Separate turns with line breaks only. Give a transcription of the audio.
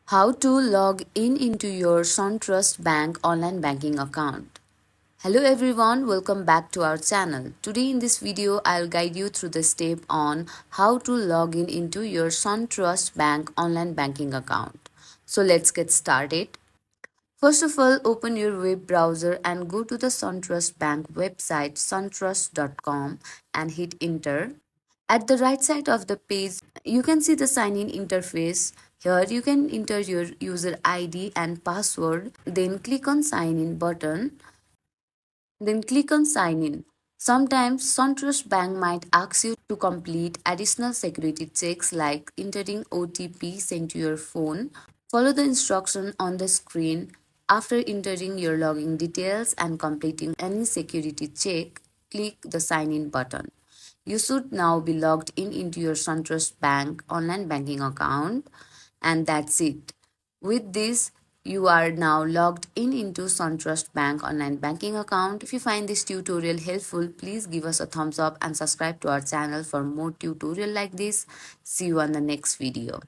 How to log in into your SunTrust Bank online banking account. Hello everyone, welcome back to our channel. Today in this video, I'll guide you through the step on how to log in into your SunTrust Bank online banking account. So let's get started. First of all, open your web browser and go to the SunTrust Bank website suntrust.com and hit enter. At the right side of the page, you can see the sign in interface. Here you can enter your user ID and password, then click on sign in button, then click on sign in. Sometimes SunTrust Bank might ask you to complete additional security checks like entering OTP sent to your phone. Follow the instruction on the screen. After entering your login details and completing any security check, click the sign in button. You should now be logged in into your SunTrust Bank online banking account, and that's it. With this, you are now logged in into SunTrust Bank online banking account. If you find this tutorial helpful, please give us a thumbs up and subscribe to our channel for more tutorial like this. See you on the next video.